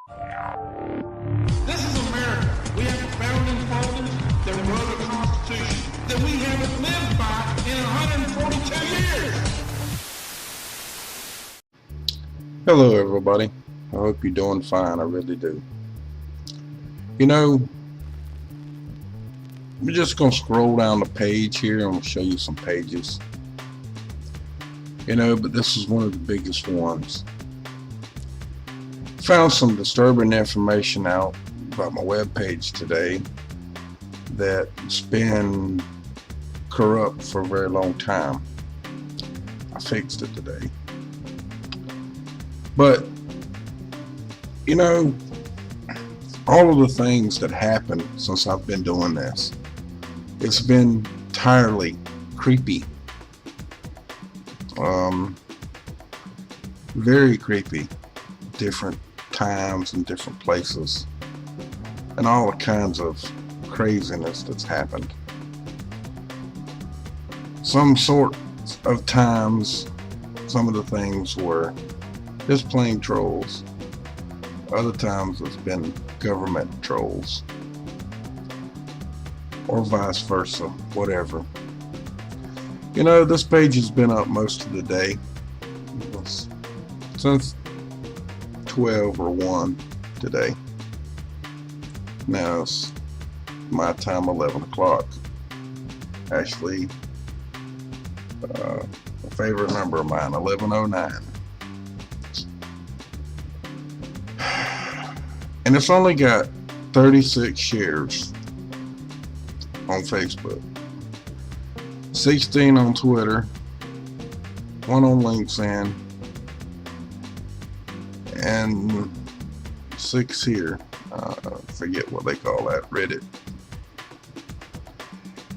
This is America. We have a founding fathers that wrote a constitution that we haven't lived by in 142 years. Hello everybody. I hope you're doing fine. I really do. You know, we're just going to scroll down the page here and we'll show you some pages. You know, but this is one of the biggest ones. Found some disturbing information out about my webpage today that's been corrupt for a very long time. I fixed it today. But, you know, all of the things that happened since I've been doing this, it's been entirely creepy. Very creepy. Different times and different places. And all the kinds of craziness that's happened. Some sort of times, some of the things were just plain trolls. Other times it's been government trolls. Or vice versa, whatever. You know, this page has been up most of the day. Since 12 or 1 today. Now it's my time, 11 o'clock. Actually, a favorite number of mine, 11:09. And it's only got 36 shares on Facebook, 16 on Twitter, 1 on LinkedIn, and 6 here. Forget what they call that, Reddit.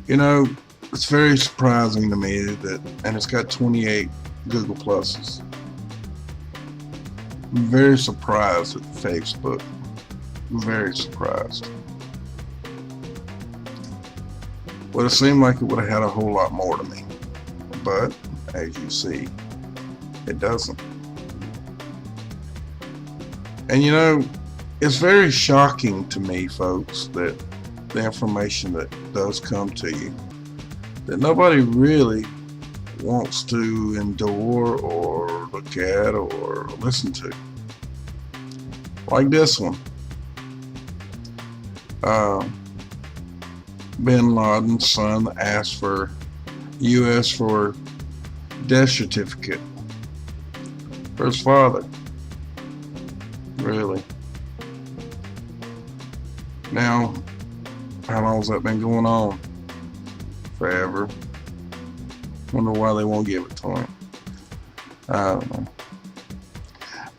You know, it's very surprising to me that, and it's got 28 Google Pluses. I'm very surprised at Facebook. Very surprised. Would have seemed like it would have had a whole lot more to me, but as you see, it doesn't. And you know, it's very shocking to me, folks, that the information that does come to you, that nobody really wants to endure or look at or listen to. Like this one. Bin Laden's son asked for U.S. for death certificate for his father. Really? Now, how long has that been going on? Forever. Wonder why they won't give it to him. I don't know.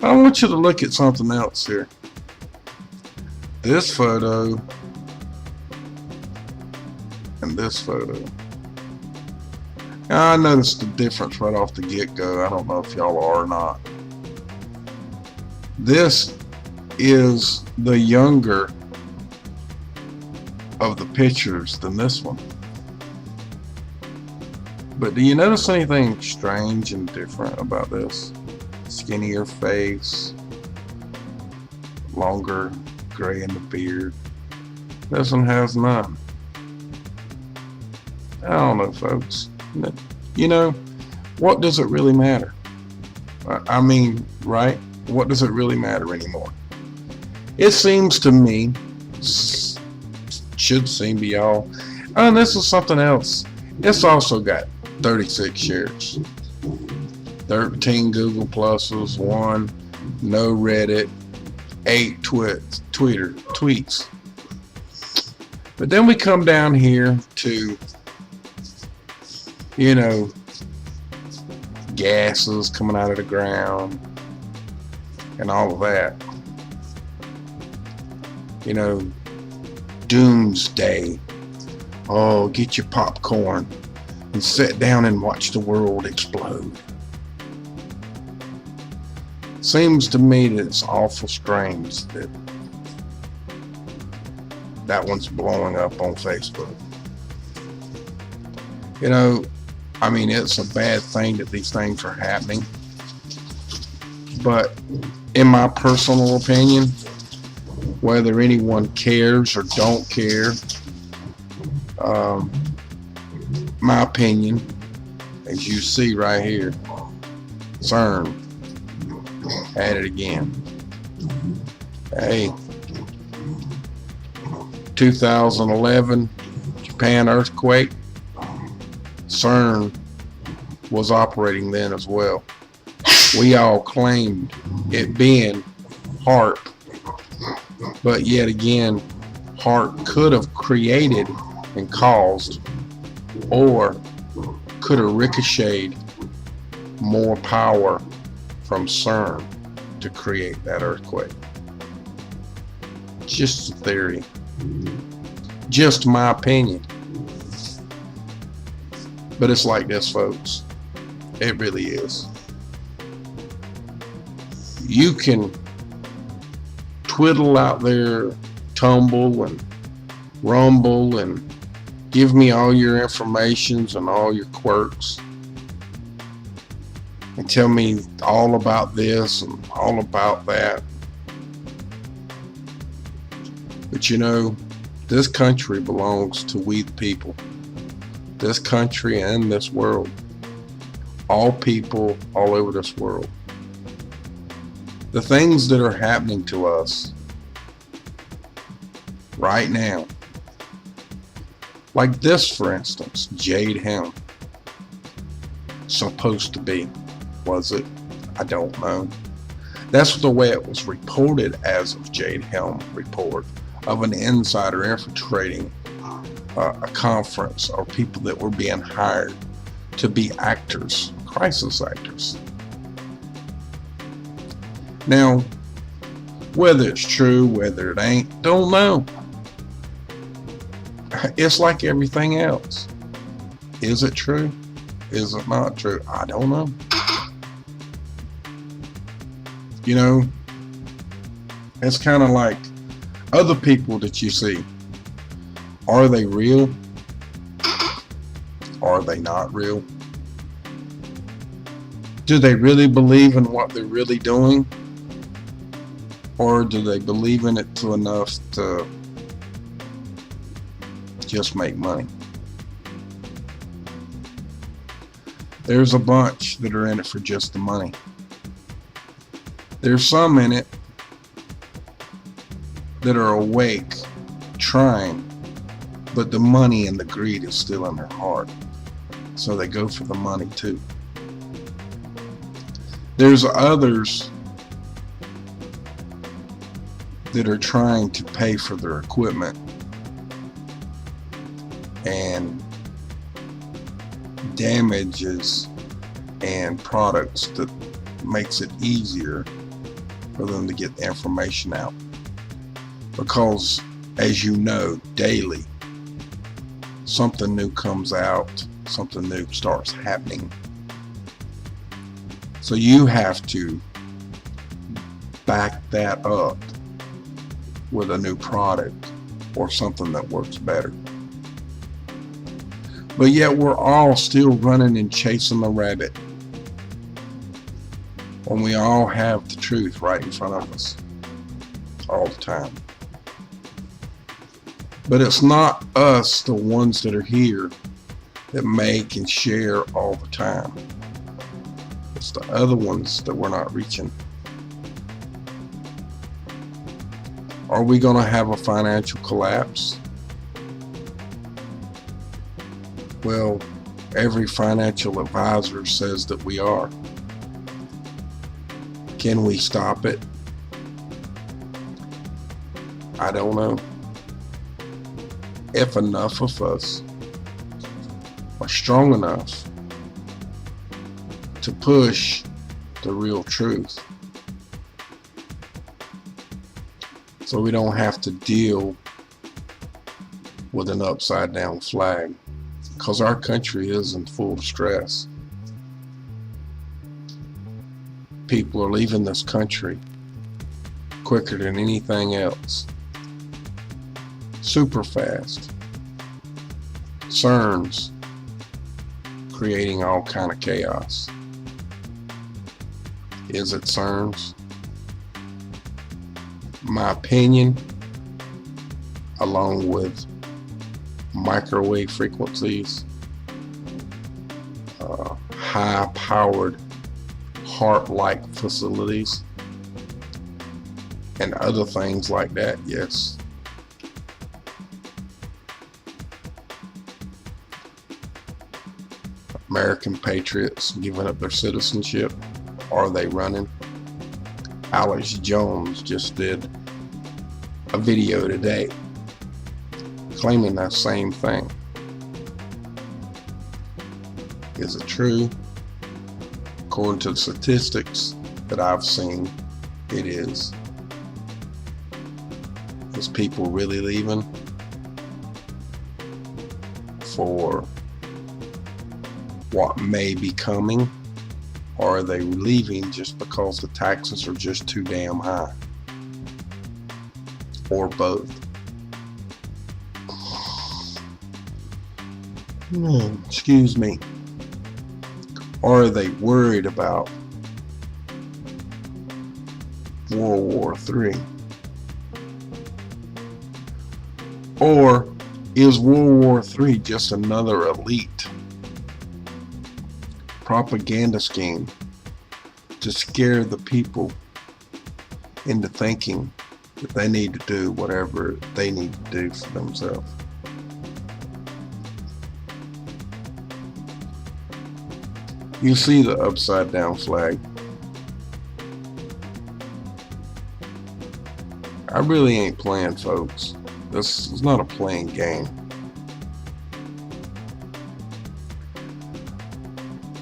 I want you to look at something else here. This photo and this photo. Now, I noticed the difference right off the get-go. I don't know if y'all are or not. This is the younger of the pictures than this one. But do you notice anything strange and different about this? Skinnier face, longer gray in the beard. This one has none. I don't know, folks. You know, what does it really matter? I mean, right? What does it really matter anymore? It seems to me, should seem to y'all, and this is something else. It's also got 36 shares, 13 Google Pluses, 1 no Reddit, 8 tweets. But then we come down here to, you know, gases coming out of the ground and all of that. You know, doomsday. Oh, get your popcorn and sit down and watch the world explode. Seems to me that it's awful strange that that one's blowing up on Facebook. You know, I mean, it's a bad thing that these things are happening. But in my personal opinion, whether anyone cares or don't care. My opinion, as you see right here, CERN at it again. Hey, 2011 Japan earthquake, CERN was operating then as well. We all claimed it being HAARP, but yet again, HAARP could have created and caused, or could have ricocheted more power from CERN to create that earthquake. Just a theory, just my opinion. But it's like this, folks. It really is. You can twiddle out there, tumble and rumble and give me all your informations and all your quirks and tell me all about this and all about that. But you know, this country belongs to we the people. This country and this world. All people all over this world. The things that are happening to us right now, like this, for instance, Jade Helm. Supposed to be. Was it? I don't know. That's the way it was reported as of Jade Helm report of an insider infiltrating a conference, or people that were being hired to be actors, crisis actors. Now, whether it's true, whether it ain't, don't know. It's like everything else. Is it true? Is it not true? I don't know. You know, it's kind of like other people that you see. Are they real? Are they not real? Do they really believe in what they're really doing? Or do they believe in it to enough to just make money? There's a bunch that are in it for just the money. There's some in it that are awake, trying, but the money and the greed is still in their heart. So they go for the money too. There's others that are trying to pay for their equipment and damages and products that makes it easier for them to get the information out. Because, as you know, daily something new comes out, something new starts happening. So you have to back that up with a new product or something that works better. But yet we're all still running and chasing the rabbit when we all have the truth right in front of us all the time. But it's not us, the ones that are here, that make and share all the time. It's the other ones that we're not reaching. Are we going to have a financial collapse? Well, every financial advisor says that we are. Can we stop it? I don't know. If enough of us are strong enough to push the real truth, so we don't have to deal with an upside down flag, because our country is in full distress. People are leaving this country quicker than anything else. Super fast. CERN's creating all kind of chaos. Is it CERN's? My opinion, along with microwave frequencies, high-powered heart-like facilities, and other things like that, yes. American patriots giving up their citizenship. Are they running? Alex Jones just did a video today claiming that same thing. Is it true? According to the statistics that I've seen, it is. Is people really leaving for what may be coming, or are they leaving just because the taxes are just too damn high? Or both? Excuse me. Or are they worried about World War III? Or is World War III just another elite propaganda scheme to scare the people into thinking that they need to do whatever they need to do for themselves? You see the upside down flag. I really ain't playing, folks. This is not a playing game.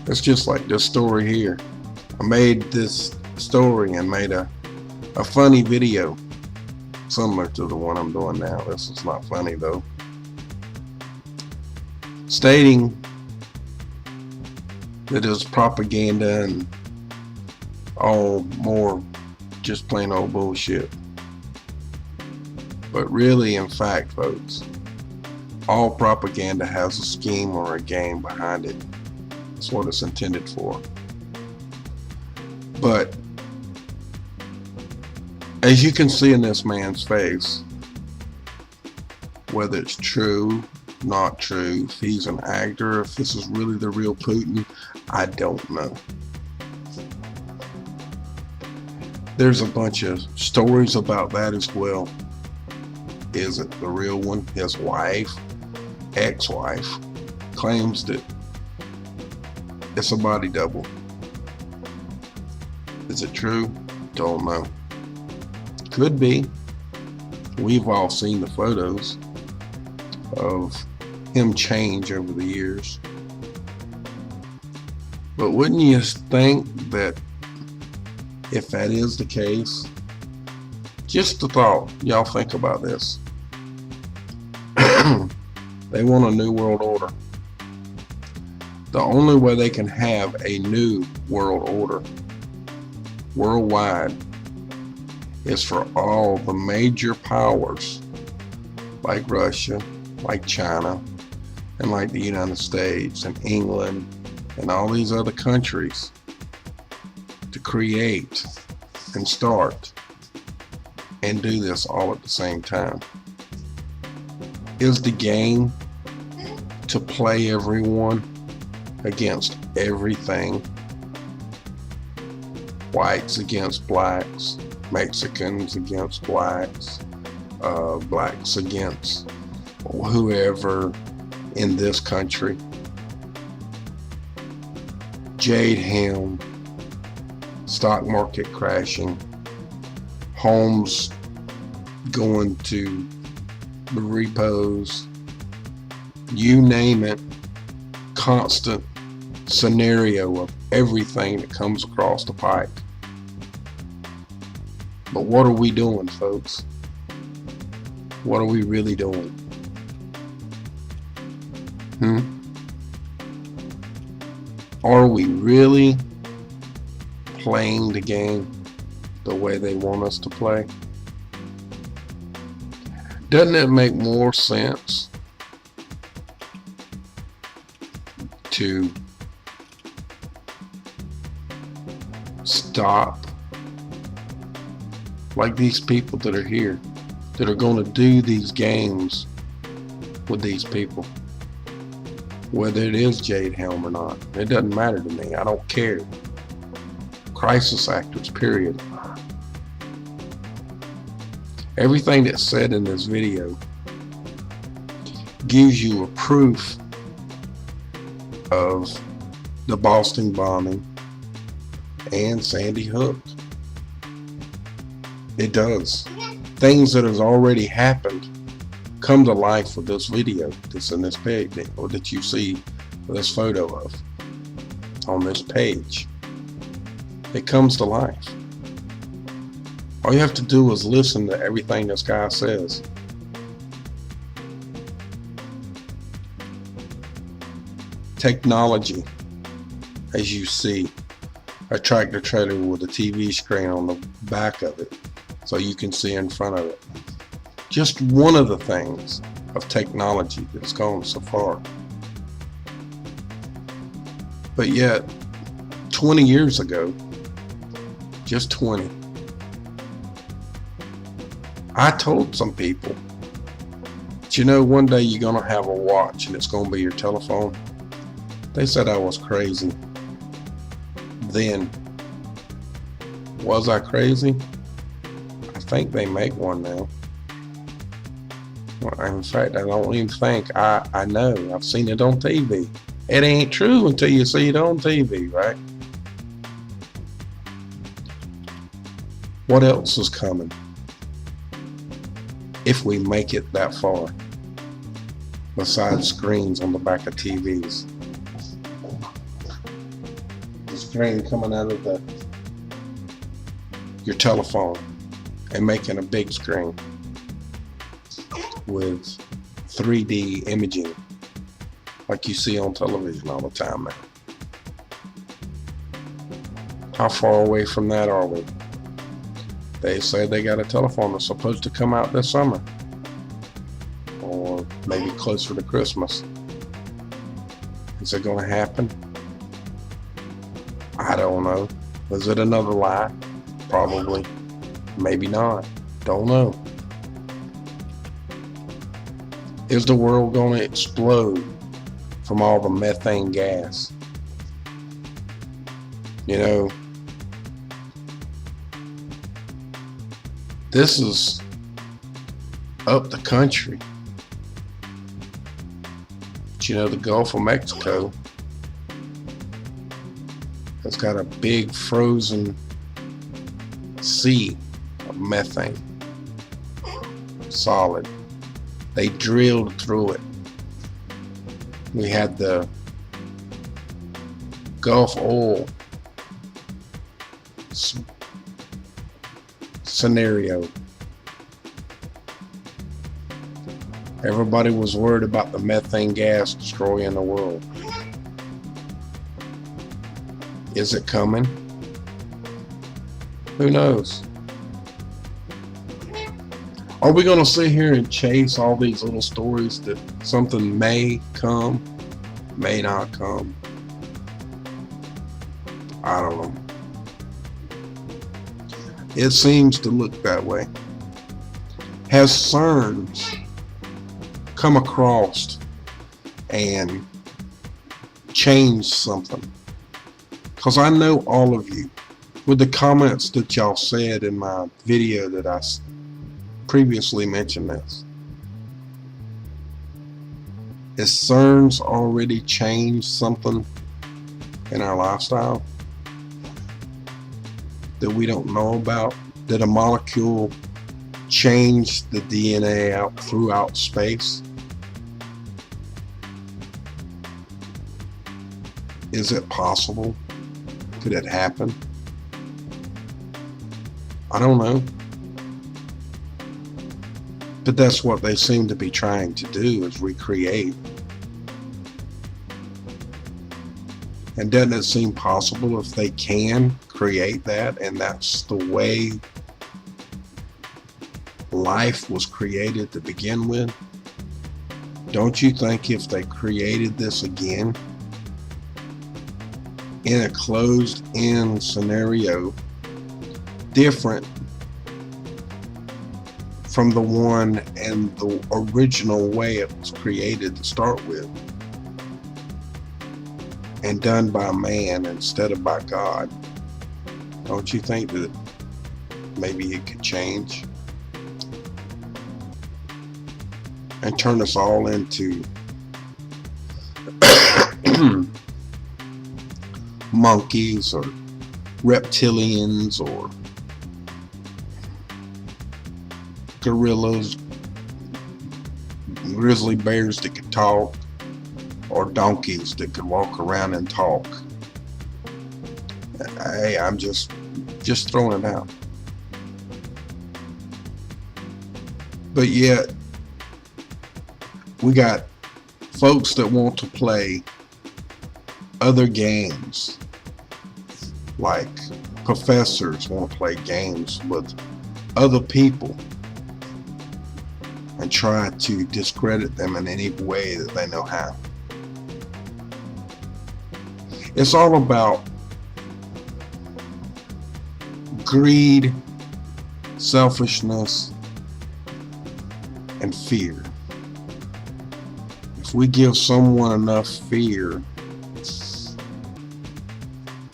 It's just like this story here. I made this story and made a funny video similar to the one I'm doing now. This is not funny though. Stating that it was propaganda and all more just plain old bullshit. But really, in fact, folks, all propaganda has a scheme or a game behind it. That's what it's intended for. But as you can see in this man's face, whether it's true, not true, if he's an actor, if this is really the real Putin, I don't know. There's a bunch of stories about that as well. Is it the real one? His wife, ex-wife, claims that it's a body double. Is it true? Don't know. Could be. We've all seen the photos of him change over the years. But wouldn't you think that if that is the case, just a thought, y'all think about this. They want a new world order. The only way they can have a new world order worldwide is for all the major powers like Russia, like China, and like the United States and England and all these other countries to create and start and do this all at the same time. Is the game to play everyone against everything? Whites against blacks, Mexicans against blacks, blacks against whoever in this country. Jade Helm, stock market crashing, homes going to the repos, you name it, constant scenario of everything that comes across the pike. But what are we doing, folks? What are we really doing? Are we really playing the game the way they want us to play? Doesn't it make more sense to stop, like these people that are here, that are going to do these games with these people. Whether it is Jade Helm or not, it doesn't matter to me. I don't care. Crisis actors, period. Everything that's said in this video gives you a proof of the Boston bombing and Sandy Hook. It does. Things that has already happened come to life with this video that's in this page, or that you see this photo of on this page. It comes to life. All you have to do is listen to everything this guy says. Technology, as you see, a tractor trailer with a TV screen on the back of it so you can see in front of it. Just one of the things of technology that's gone so far. But yet, 20 years ago, just 20, I told some people, but you know, one day you're gonna have a watch and it's gonna be your telephone. They said I was crazy. Then, was I crazy? I think they make one now. Well, in fact, I don't even think, I know. I've seen it on TV. It ain't true until you see it on TV, right? What else is coming if we make it that far, besides screens on the back of TVs? The screen coming out of your telephone and making a big screen with 3D imaging like you see on television all the time now. How far away from that are we? They say they got a telephone that's supposed to come out this summer, or maybe closer to Christmas. Is it going to happen? I don't know. Is it another lie? Probably. Maybe not. Don't know. Is the world going to explode from all the methane gas? You know, this is up the country. But you know, the Gulf of Mexico has got a big frozen sea of methane. Solid. They drilled through it. We had the Gulf oil scenario. Everybody was worried about the methane gas destroying the world. Is it coming? Who knows? Are we going to sit here and chase all these little stories that something may come, may not come? I don't know. It seems to look that way. Has CERN's come across and changed something? Because I know all of you, with the comments that y'all said in my video that I previously mentioned this. Has CERN's already changed something in our lifestyle that we don't know about? Did a molecule change the DNA out throughout space? Is it possible? Could it happen? I don't know. But that's what they seem to be trying to do, is recreate. And doesn't it seem possible if they can create that, and that's the way life was created to begin with? Don't you think if they created this again in a closed-in scenario, different from the one and the original way it was created to start with, and done by man instead of by God. Don't you think that maybe it could change and turn us all into monkeys or reptilians or gorillas, grizzly bears that could talk, or donkeys that could walk around and talk? Hey, I'm just throwing it out. But yet we got folks that want to play other games, like professors want to play games with other people and try to discredit them in any way that they know how. It's all about greed, selfishness, and fear. If we give someone enough fear,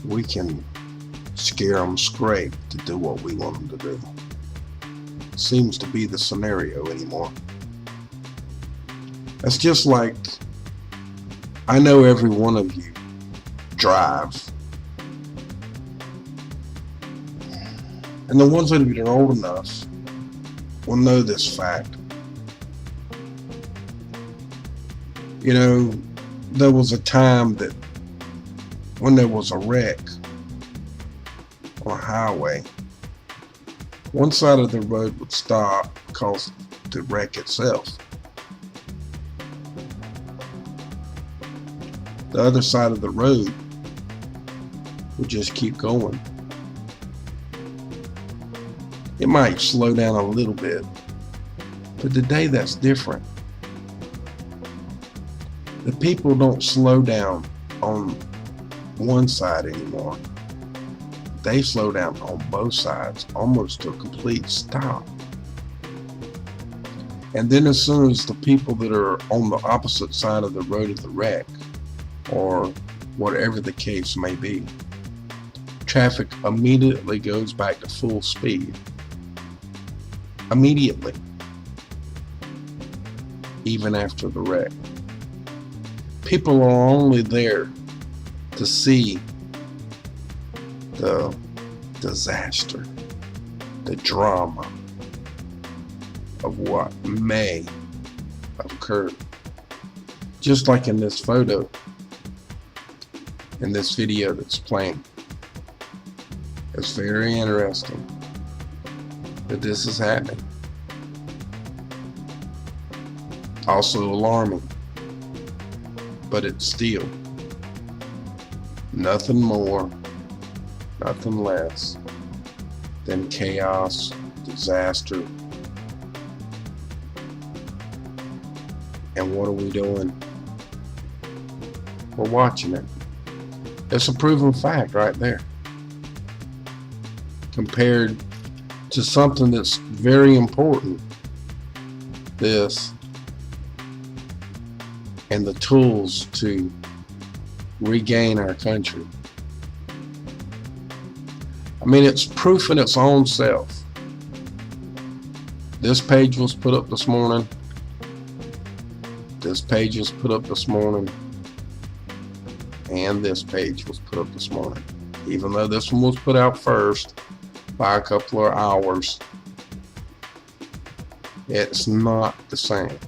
we can scare them straight to do what we want them to do. Seems to be the scenario anymore. It's just like, I know every one of you drive, and the ones that are old enough will know this fact. You know, there was a time that when there was a wreck on a highway, one side of the road would stop because of the wreck itself. The other side of the road would just keep going. It might slow down a little bit, but today that's different. The people don't slow down on one side anymore. They slow down on both sides, almost to a complete stop. And then as soon as the people that are on the opposite side of the road of the wreck, or whatever the case may be, traffic immediately goes back to full speed. Immediately. Even after the wreck. People are only there to see the disaster, the drama of what may have occurred. Just like in this photo, in this video that's playing. It's very interesting that this is happening. Also alarming, but it's still nothing more, nothing less than chaos, disaster. And what are we doing? We're watching it. It's a proven fact right there. Compared to something that's very important, this, and the tools to regain our country. I mean, it's proof in its own self. This page was put up this morning. This page was put up this morning. And this page was put up this morning. Even though this one was put out first by a couple of hours, it's not the same.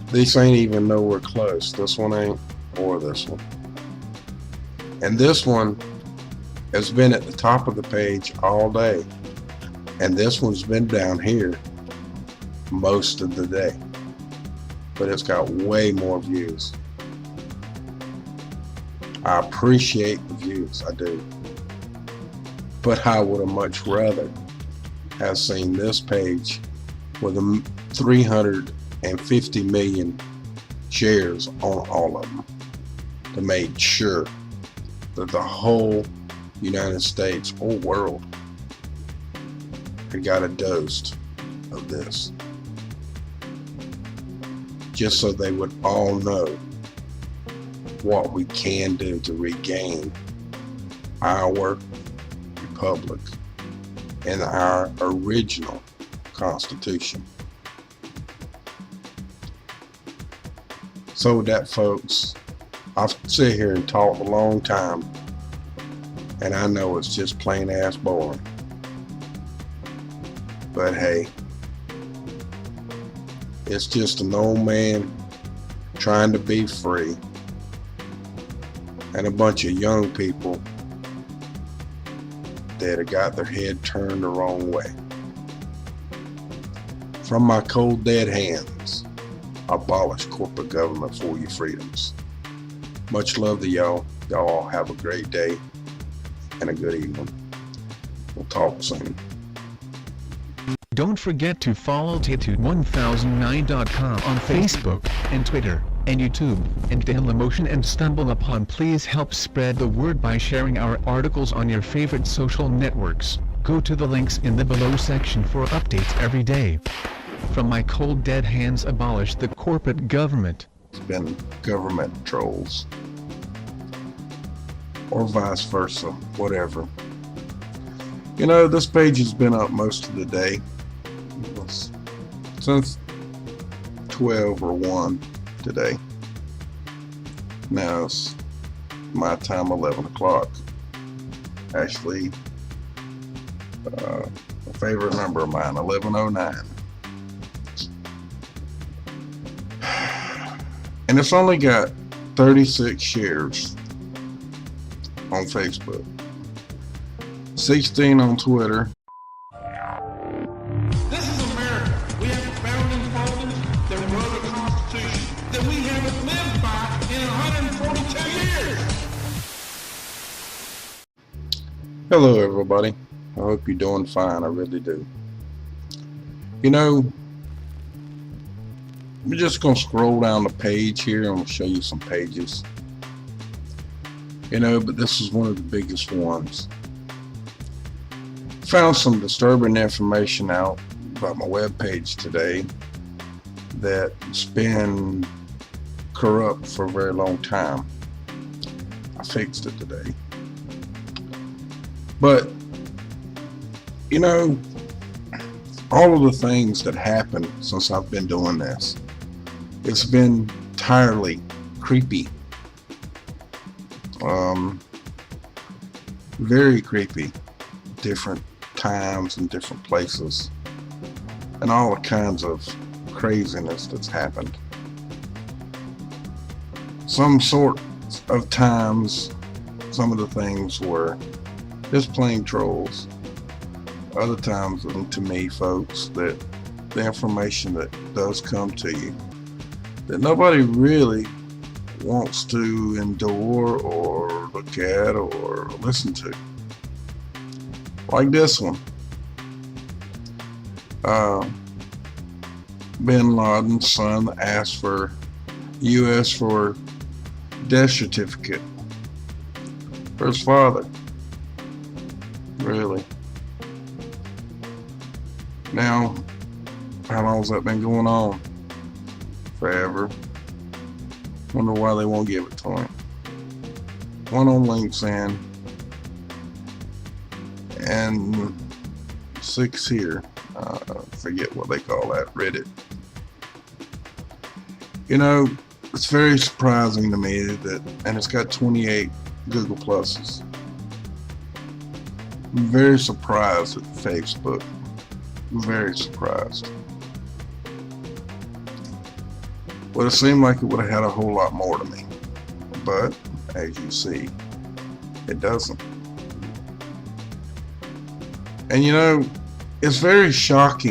This ain't even nowhere close. This one ain't, or this one. And this one has been at the top of the page all day. And this one's been down here most of the day. But it's got way more views. I appreciate the views, I do. But I would have much rather have seen this page with 350 million shares on all of them to make sure that the whole United States or world had got a dose of this, just so they would all know what we can do to regain our republic and our original Constitution. So with that, folks, I've sit here and talked a long time, and I know it's just plain ass boring. But hey, it's just an old man trying to be free, and a bunch of young people that have got their head turned the wrong way. From my cold dead hands, abolish corporate government for your freedoms. Much love to y'all. Y'all all have a great day and a good evening. We'll talk soon. Don't forget to follow Tattoo1009.com on Facebook and Twitter and YouTube, and Dailymotion and Stumble Upon. Please help spread the word by sharing our articles on your favorite social networks. Go to the links in the below section for updates every day. From my cold dead hands, abolish the corporate government. It's been government trolls, or vice versa, whatever. You know, this page has been up most of the day, since 12 or 1 today. Now it's my time, 11 o'clock. Actually, a favorite number of mine, 11:09. And it's only got 36 shares on Facebook, 16 on Twitter. This is America. We have a founding fathers that wrote a constitution that we haven't lived by in 142 years. Hello, everybody. I hope you're doing fine. I really do. You know, I'm just going to scroll down the page here and I'll show you some pages. You know, but this is one of the biggest ones. Found some disturbing information out about my webpage today that's been corrupt for a very long time. I fixed it today. But, you know, all of the things that happened since I've been doing this, it's been entirely creepy. Very creepy. Different times and different places, and all the kinds of craziness that's happened. Some sort of times, some of the things were just plain trolls. Other times, to me, folks, that the information that does come to you that nobody really wants to endure or look at or listen to. Like this one. Bin Laden's son asked for U.S. for death certificate for his father. Really? Now, how long has that been going on? Forever. Wonder why they won't give it to him. One on LinkedIn and 6 here. Forget what they call that, Reddit. You know, it's very surprising to me that, and it's got 28 Google Pluses. I'm very surprised at Facebook. Very surprised. Would have seemed like it would have had a whole lot more to me. But, as you see, it doesn't. And you know, it's very shocking